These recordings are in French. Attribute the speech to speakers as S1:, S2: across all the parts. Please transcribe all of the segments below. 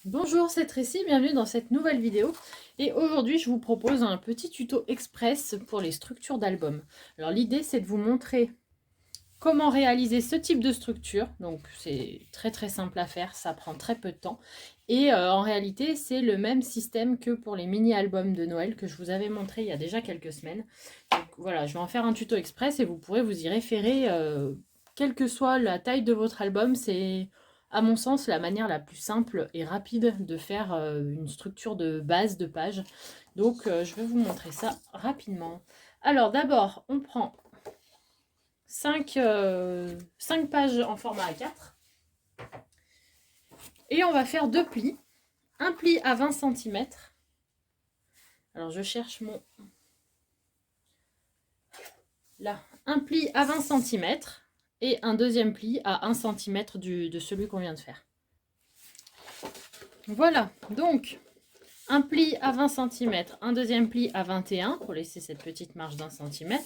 S1: Bonjour, c'est Tracy, bienvenue dans cette nouvelle vidéo. Et aujourd'hui, je vous propose un petit tuto express pour les structures d'albums. Alors l'idée, c'est de vous montrer comment réaliser ce type de structure. Donc c'est très simple à faire, ça prend très peu de temps. Et en réalité, c'est le même système que pour les mini-albums de Noël que je vous avais montré il y a déjà quelques semaines. Donc voilà, je vais en faire un tuto express et vous pourrez vous y référer, quelle que soit la taille de votre album. C'est, à mon sens, la manière la plus simple et rapide de faire une structure de base de page. Donc je vais vous montrer ça rapidement. Alors d'abord, on prend 5 pages en format A4 et on va faire deux plis. Un pli à 20 cm. Alors je cherche mon... Là, un pli à 20 cm et un deuxième pli à 1 cm de celui qu'on vient de faire. Voilà, donc un pli à 20 cm, un deuxième pli à 21 pour laisser cette petite marge d'1 cm.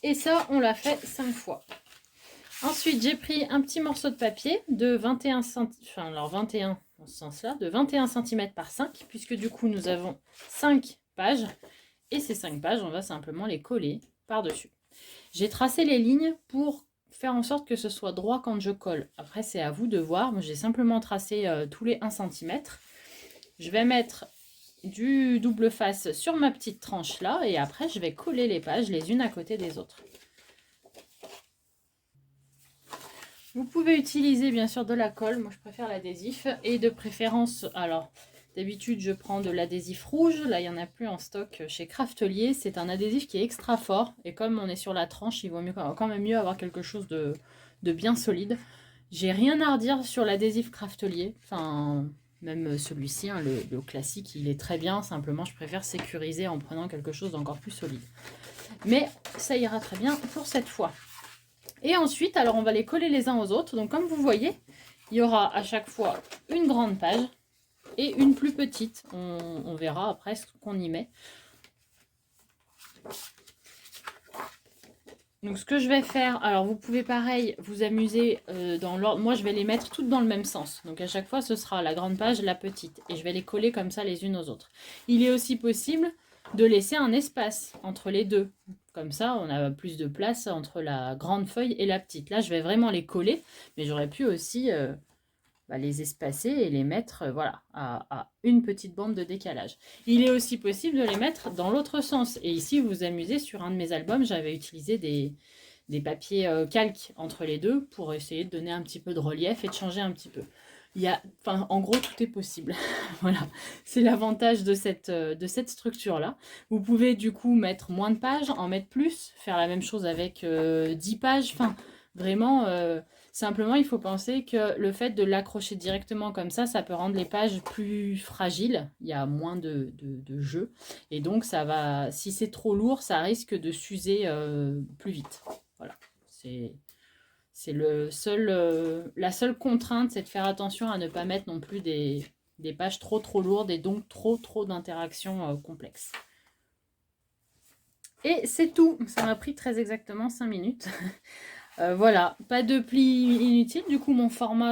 S1: Et ça, on l'a fait 5 fois. Ensuite, j'ai pris un petit morceau de papier de 21 cm, enfin alors 21 dans ce sens-là, de 21 cm par 5, puisque du coup nous avons 5 pages. Et ces 5 pages, on va simplement les coller par-dessus. J'ai tracé les lignes pour faire en sorte que ce soit droit quand je colle. Après, c'est à vous de voir. Moi, j'ai simplement tracé tous les 1 cm. Je vais mettre du double face sur ma petite tranche là. Et après, je vais coller les pages les unes à côté des autres. Vous pouvez utiliser bien sûr de la colle. Moi, je préfère l'adhésif. Et de préférence, alors... D'habitude, je prends de l'adhésif rouge. Là, il n'y en a plus en stock chez Craftelier. C'est un adhésif qui est extra fort. Et comme on est sur la tranche, il vaut quand même mieux avoir quelque chose de bien solide. J'ai rien à redire sur l'adhésif Craftelier. Enfin, même celui-ci, hein, le classique, il est très bien. Simplement, je préfère sécuriser en prenant quelque chose d'encore plus solide. Mais ça ira très bien pour cette fois. Et ensuite, alors on va les coller les uns aux autres. Donc, comme vous voyez, il y aura à chaque fois une grande page et une plus petite. On verra après ce qu'on y met. Donc ce que je vais faire, alors vous pouvez pareil vous amuser dans l'ordre. Moi je vais les mettre toutes dans le même sens. Donc à chaque fois ce sera la grande page, la petite. Et je vais les coller comme ça les unes aux autres. Il est aussi possible de laisser un espace entre les deux. Comme ça on a plus de place entre la grande feuille et la petite. Là je vais vraiment les coller. Mais j'aurais pu aussi... les espacer et les mettre voilà, à une petite bande de décalage. Il est aussi possible de les mettre dans l'autre sens. Et ici, vous vous amusez, sur un de mes albums, j'avais utilisé des papiers calques entre les deux pour essayer de donner un petit peu de relief et de changer un petit peu. En gros, tout est possible. Voilà, c'est l'avantage de cette structure-là. Vous pouvez du coup mettre moins de pages, en mettre plus, faire la même chose avec 10 pages. Enfin, vraiment... Simplement, il faut penser que le fait de l'accrocher directement comme ça peut rendre les pages plus fragiles. Il y a moins de jeu. Et donc, ça va, si c'est trop lourd, ça risque de s'user plus vite. Voilà. C'est la seule contrainte, c'est de faire attention à ne pas mettre non plus des pages trop lourdes et donc trop d'interactions complexes. Et c'est tout. Ça m'a pris très exactement 5 minutes. Voilà, pas de plis inutiles. Du coup,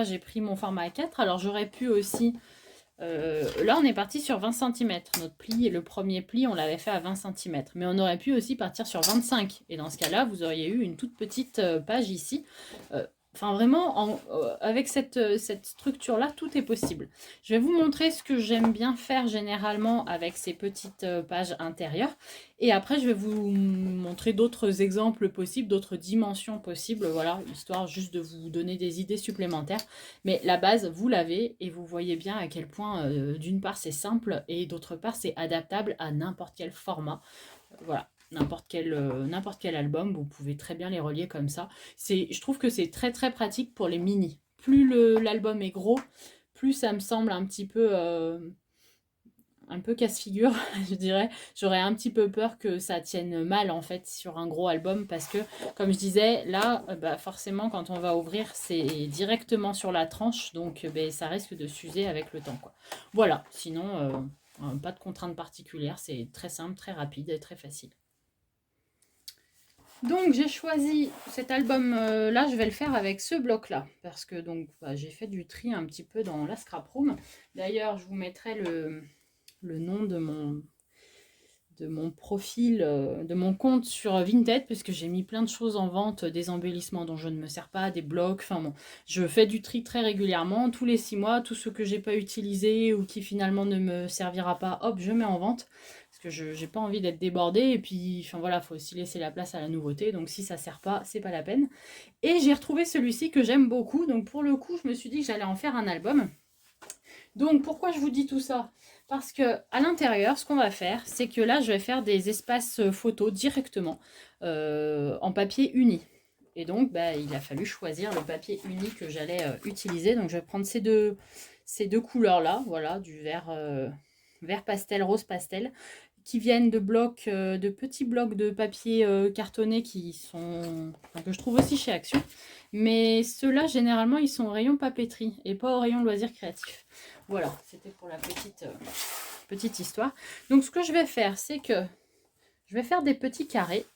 S1: j'ai pris mon format A4. Alors, j'aurais pu aussi... là, on est parti sur 20 cm. Notre pli, le premier pli, on l'avait fait à 20 cm. Mais on aurait pu aussi partir sur 25. Et dans ce cas-là, vous auriez eu une toute petite page ici. Enfin, vraiment, avec cette structure-là, tout est possible. Je vais vous montrer ce que j'aime bien faire généralement avec ces petites pages intérieures. Et après, je vais vous montrer d'autres exemples possibles, d'autres dimensions possibles. Voilà, histoire juste de vous donner des idées supplémentaires. Mais la base, vous l'avez et vous voyez bien à quel point, d'une part, c'est simple et d'autre part, c'est adaptable à n'importe quel format. Voilà. N'importe quel album, vous pouvez très bien les relier comme ça. Je trouve que c'est très pratique pour les mini. Plus l'album est gros, plus ça me semble un peu casse-figure, je dirais. J'aurais un petit peu peur que ça tienne mal en fait sur un gros album parce que, comme je disais, là, forcément, quand on va ouvrir, c'est directement sur la tranche, donc ça risque de s'user avec le temps, quoi. Voilà, sinon, pas de contrainte particulière, c'est très simple, très rapide et très facile. Donc j'ai choisi cet album là, je vais le faire avec ce bloc là parce que donc bah, j'ai fait du tri un petit peu dans la scrap room. D'ailleurs, je vous mettrai le nom de mon profil, de mon compte sur Vinted, puisque j'ai mis plein de choses en vente, des embellissements dont je ne me sers pas, des blocs, enfin bon, je fais du tri très régulièrement, tous les 6 mois, tout ce que j'ai pas utilisé ou qui finalement ne me servira pas, hop, je mets en vente, parce que je n'ai pas envie d'être débordée, et puis, enfin voilà, faut aussi laisser la place à la nouveauté, donc si ça sert pas, c'est pas la peine. Et j'ai retrouvé celui-ci que j'aime beaucoup, donc pour le coup, je me suis dit que j'allais en faire un album. Donc pourquoi je vous dis tout ça? Parce que à l'intérieur, ce qu'on va faire, c'est que là, je vais faire des espaces photos directement en papier uni. Et donc, bah, il a fallu choisir le papier uni que j'allais utiliser. Donc, je vais prendre ces deux couleurs-là, voilà, du vert pastel, rose pastel, qui viennent de blocs, de petits blocs de papier cartonné que je trouve aussi chez Action. Mais ceux-là, généralement, ils sont au rayon papeterie et pas au rayon loisirs créatifs. Voilà, c'était pour la petite histoire. Donc, ce que je vais faire, c'est que je vais faire des petits carrés.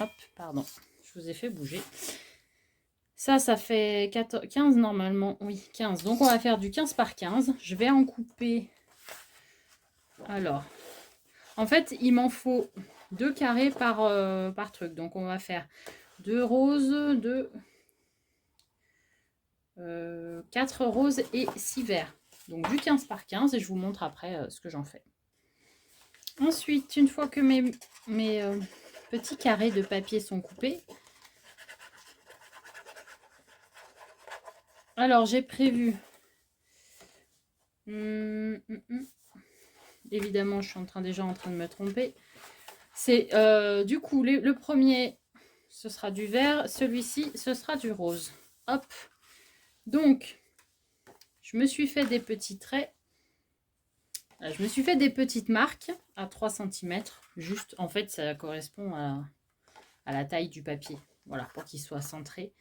S1: Hop, pardon, je vous ai fait bouger. Ça fait 15 normalement. Oui, 15. Donc, on va faire du 15 par 15. Je vais en couper. Alors, en fait, il m'en faut 2 carrés par truc. Donc, on va faire 2 roses, 4 roses et 6 verts. Donc, du 15 par 15 et je vous montre après ce que j'en fais. Ensuite, une fois que mes petits carrés de papier sont coupés, alors j'ai prévu, évidemment je suis déjà en train de me tromper, c'est du coup le premier ce sera du vert, celui-ci ce sera du rose. Hop, donc je me suis fait des petits traits. Je me suis fait des petites marques à 3 cm, juste en fait ça correspond à la taille du papier, voilà, pour qu'il soit centré.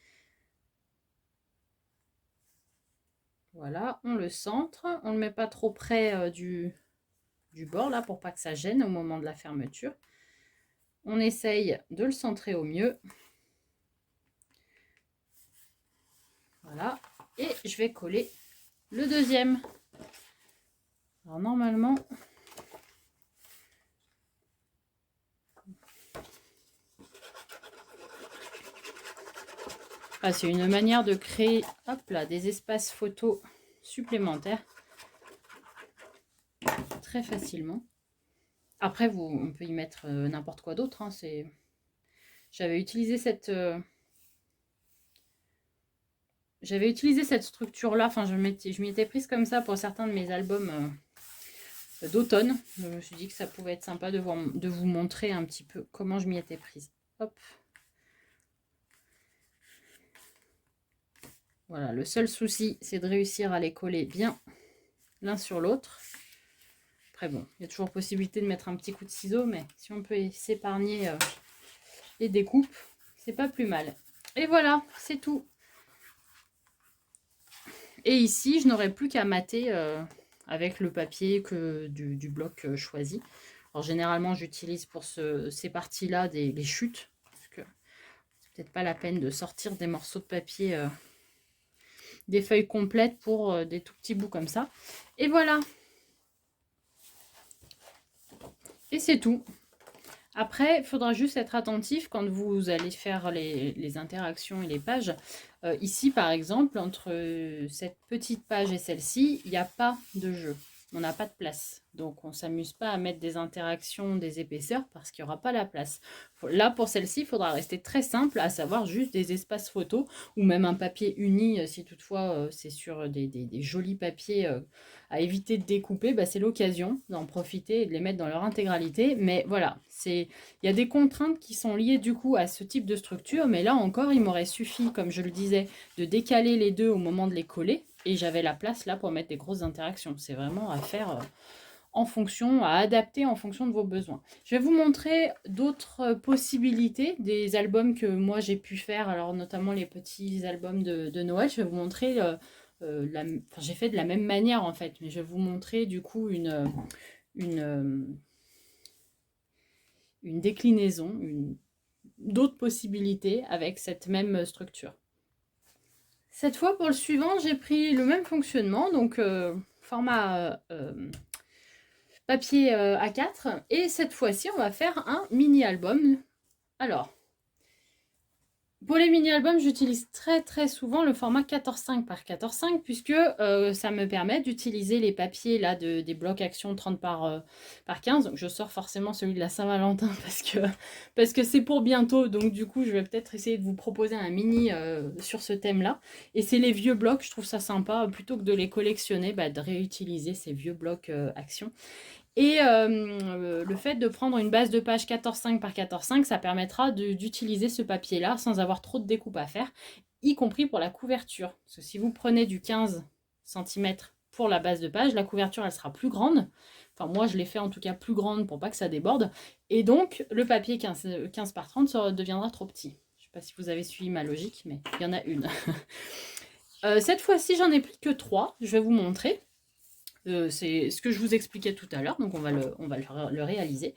S1: Voilà, on le centre, on ne le met pas trop près du bord là pour pas que ça gêne au moment de la fermeture. On essaye de le centrer au mieux. Voilà, et je vais coller le deuxième. Alors normalement, c'est une manière de créer, hop là, des espaces photos supplémentaires très facilement. Après, on peut y mettre n'importe quoi d'autre. Hein, j'avais utilisé cette structure-là. Enfin, je m'y étais prise comme ça pour certains de mes albums d'automne. Je me suis dit que ça pouvait être sympa de vous montrer un petit peu comment je m'y étais prise. Hop. Voilà, le seul souci, c'est de réussir à les coller bien l'un sur l'autre. Après, bon, il y a toujours possibilité de mettre un petit coup de ciseau, mais si on peut s'épargner les découpes, c'est pas plus mal. Et voilà, c'est tout. Et ici, je n'aurai plus qu'à mater avec le papier du bloc choisi. Alors, généralement, j'utilise pour ces parties-là les chutes, parce que c'est peut-être pas la peine de sortir des morceaux de papier, des feuilles complètes pour des tout petits bouts comme ça. Et voilà. Et c'est tout. Après, il faudra juste être attentif quand vous allez faire les interactions et les pages. Ici, par exemple, entre cette petite page et celle-ci, il n'y a pas de jeu. On n'a pas de place. Donc, on ne s'amuse pas à mettre des interactions, des épaisseurs, parce qu'il n'y aura pas la place. Là, pour celle-ci, il faudra rester très simple, à savoir juste des espaces photos, ou même un papier uni, si toutefois c'est sur des jolis papiers à éviter de découper, bah, c'est l'occasion d'en profiter et de les mettre dans leur intégralité. Mais voilà, il y a des contraintes qui sont liées du coup à ce type de structure, mais là encore, il m'aurait suffi, comme je le disais, de décaler les deux au moment de les coller, et j'avais la place là pour mettre des grosses interactions. C'est vraiment à faire à adapter en fonction de vos besoins. Je vais vous montrer d'autres possibilités, des albums que moi j'ai pu faire, alors notamment les petits albums de Noël. Je vais vous montrer, j'ai fait de la même manière en fait, mais je vais vous montrer du coup une déclinaison, d'autres possibilités avec cette même structure. Cette fois, pour le suivant, j'ai pris le même fonctionnement, donc format papier A4. Et cette fois-ci, on va faire un mini-album. Alors, pour les mini-albums, j'utilise très souvent le format 14,5 par 14,5 puisque ça me permet d'utiliser les papiers là des blocs action 30 par 15. Donc je sors forcément celui de la Saint-Valentin parce que c'est pour bientôt. Donc du coup, je vais peut-être essayer de vous proposer un mini sur ce thème-là. Et c'est les vieux blocs, je trouve ça sympa, plutôt que de les collectionner, de réutiliser ces vieux blocs action. Et le fait de prendre une base de page 14,5 par 14,5, ça permettra d'utiliser ce papier-là sans avoir trop de découpe à faire, y compris pour la couverture. Parce que si vous prenez du 15 cm pour la base de page, la couverture, elle sera plus grande. Enfin, moi, je l'ai fait en tout cas plus grande pour pas que ça déborde. Et donc, le papier 15 par 30 deviendra trop petit. Je ne sais pas si vous avez suivi ma logique, mais il y en a une. Cette fois-ci, j'en ai pris que 3. Je vais vous montrer. C'est ce que je vous expliquais tout à l'heure, donc on va le réaliser.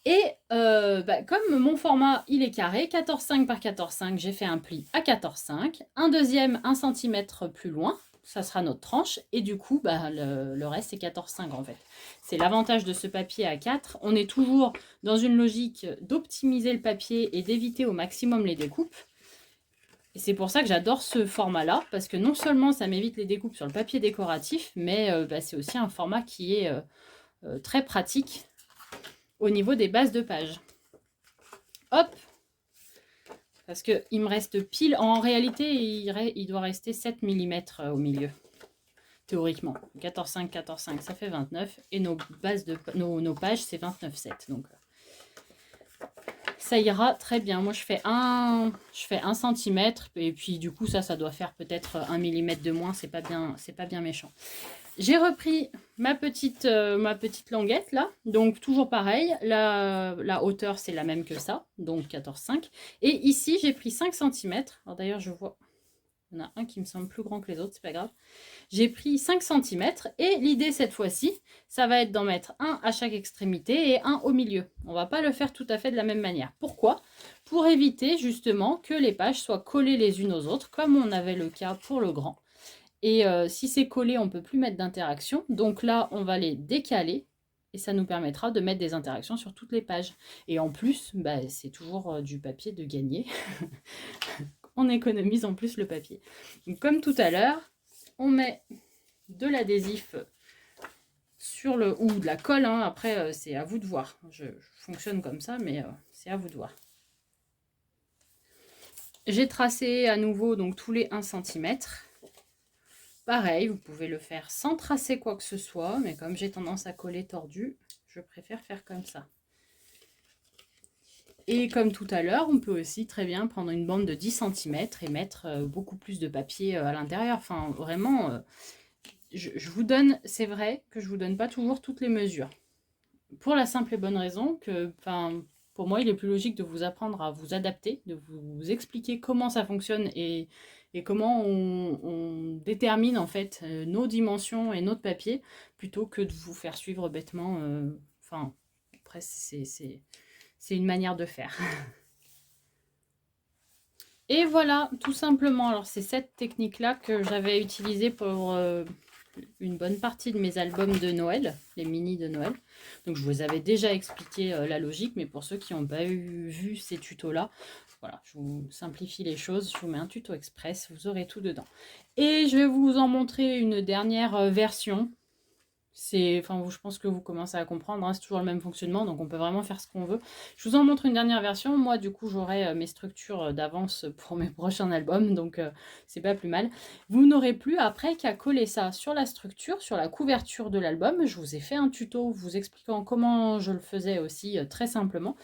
S1: Et comme mon format il est carré, 14,5 par 14,5, j'ai fait un pli à 14,5, un deuxième 1 cm plus loin, ça sera notre tranche, et du coup le reste c'est 14,5 en fait. C'est l'avantage de ce papier A4, on est toujours dans une logique d'optimiser le papier et d'éviter au maximum les découpes. Et c'est pour ça que j'adore ce format-là, parce que non seulement ça m'évite les découpes sur le papier décoratif, mais c'est aussi un format qui est très pratique au niveau des bases de page. Hop! Parce qu'il me reste pile, en réalité, il doit rester 7 mm au milieu, théoriquement. 14,5, 14,5, ça fait 29, et nos pages, c'est 29,7. Donc ça ira très bien. Moi, je fais 1 cm et puis du coup, ça doit faire peut-être 1 mm de moins. C'est pas bien méchant. J'ai repris ma petite languette là. Donc, toujours pareil. La hauteur, c'est la même que ça. Donc, 14,5. Et ici, j'ai pris 5 cm. Alors d'ailleurs, je vois... Il y en a un qui me semble plus grand que les autres, c'est pas grave. J'ai pris 5 cm et l'idée cette fois-ci, ça va être d'en mettre un à chaque extrémité et un au milieu. On ne va pas le faire tout à fait de la même manière. Pourquoi? Pour éviter justement que les pages soient collées les unes aux autres, comme on avait le cas pour le grand. Et si c'est collé, on ne peut plus mettre d'interaction. Donc là, on va les décaler et ça nous permettra de mettre des interactions sur toutes les pages. Et en plus, c'est toujours du papier de gagner. On économise en plus le papier. Donc, comme tout à l'heure, on met de l'adhésif sur le... ou de la colle, hein. Après c'est à vous de voir. Je fonctionne comme ça, mais c'est à vous de voir. J'ai tracé à nouveau donc tous les 1 cm. Pareil, vous pouvez le faire sans tracer quoi que ce soit, mais comme j'ai tendance à coller tordu, je préfère faire comme ça. Et comme tout à l'heure, on peut aussi très bien prendre une bande de 10 cm et mettre beaucoup plus de papier à l'intérieur. Enfin, vraiment, je vous donne, c'est vrai que je ne vous donne pas toujours toutes les mesures. Pour la simple et bonne raison que, pour moi, il est plus logique de vous apprendre à vous adapter, de vous expliquer comment ça fonctionne et comment on détermine en fait nos dimensions et notre papier, plutôt que de vous faire suivre bêtement. Après, c'est une manière de faire. Et voilà, tout simplement. Alors, c'est cette technique-là que j'avais utilisée pour une bonne partie de mes albums de Noël, les mini de Noël. Donc, je vous avais déjà expliqué la logique, mais pour ceux qui n'ont pas vu ces tutos-là, voilà, je vous simplifie les choses. Je vous mets un tuto express, vous aurez tout dedans. Et je vais vous en montrer une dernière version. Je pense que vous commencez à comprendre, hein, c'est toujours le même fonctionnement, donc on peut vraiment faire ce qu'on veut. Je vous en montre une dernière version. Moi, du coup, j'aurai mes structures d'avance pour mes prochains albums, donc c'est pas plus mal. Vous n'aurez plus après qu'à coller ça sur la structure, sur la couverture de l'album. Je vous ai fait un tuto vous expliquant comment je le faisais aussi très simplement.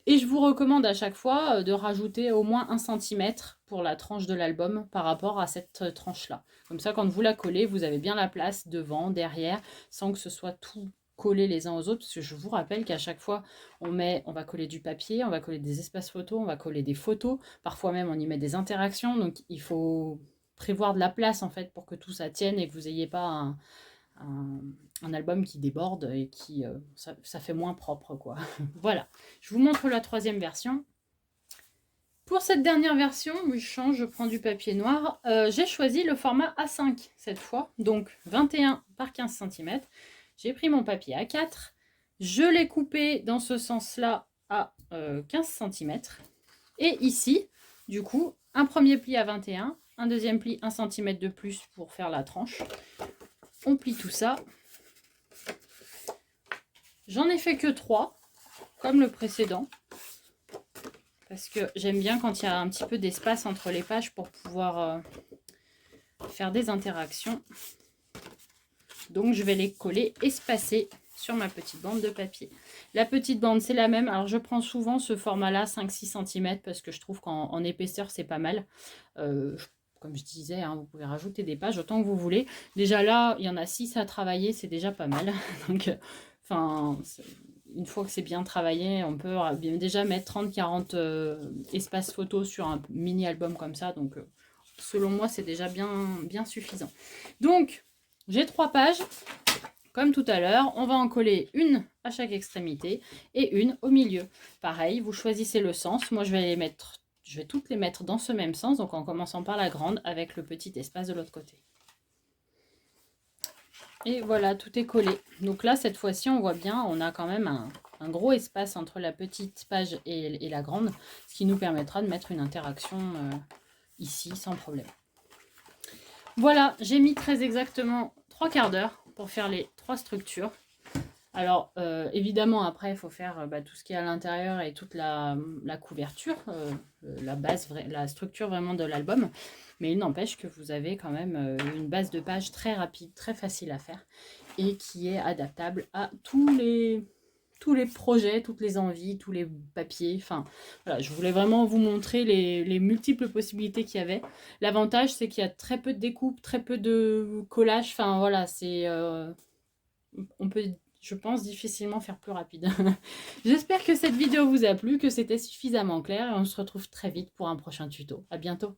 S1: Et je vous recommande à chaque fois de rajouter au moins 1 cm pour la tranche de l'album par rapport à cette tranche-là. Comme ça, quand vous la collez, vous avez bien la place devant, derrière, sans que ce soit tout collé les uns aux autres. Parce que je vous rappelle qu'à chaque fois, on va coller du papier, on va coller des espaces photos, on va coller des photos. Parfois même, on y met des interactions. Donc, il faut prévoir de la place en fait pour que tout ça tienne et que vous n'ayez pas un album qui déborde et qui ça fait moins propre quoi. Voilà, je vous montre la troisième version. Pour cette dernière version, oui, je change, je prends du papier noir. J'ai choisi le format A5 cette fois, donc 21 par 15 cm. J'ai pris mon papier A4, je l'ai coupé dans ce sens-là à 15 cm. Et ici, du coup, un premier pli à 21, un deuxième pli 1 cm de plus pour faire la tranche. On plie tout ça. J'en ai fait que 3, comme le précédent. Parce que j'aime bien quand il y a un petit peu d'espace entre les pages pour pouvoir faire des interactions. Donc je vais les coller espacés sur ma petite bande de papier. La petite bande, c'est la même. Alors je prends souvent ce format-là, 5-6 cm, parce que je trouve qu'en épaisseur, c'est pas mal. Comme je disais, hein, vous pouvez rajouter des pages autant que vous voulez. Déjà là, il y en a 6 à travailler, c'est déjà pas mal. Donc, enfin... Une fois que c'est bien travaillé, on peut déjà mettre 30-40 espaces photos sur un mini album comme ça. Donc, selon moi, c'est déjà bien suffisant. Donc, j'ai 3 pages. Comme tout à l'heure, on va en coller une à chaque extrémité et une au milieu. Pareil, vous choisissez le sens. Moi, je vais toutes les mettre dans ce même sens. Donc, en commençant par la grande avec le petit espace de l'autre côté. Et voilà, tout est collé. Donc là, cette fois-ci, on voit bien, on a quand même un gros espace entre la petite page et la grande, ce qui nous permettra de mettre une interaction ici sans problème. Voilà, j'ai mis très exactement 3/4 d'heure pour faire les 3 structures. Alors, évidemment, après, il faut faire tout ce qui est à l'intérieur et toute la couverture, la base, la structure vraiment de l'album. Mais il n'empêche que vous avez quand même une base de page très rapide, très facile à faire et qui est adaptable à tous les projets, toutes les envies, tous les papiers. Enfin, voilà, je voulais vraiment vous montrer les multiples possibilités qu'il y avait. L'avantage, c'est qu'il y a très peu de découpe, très peu de collage. Enfin, voilà, c'est... on peut, je pense, difficilement faire plus rapide. J'espère que cette vidéo vous a plu, que c'était suffisamment clair et on se retrouve très vite pour un prochain tuto. À bientôt.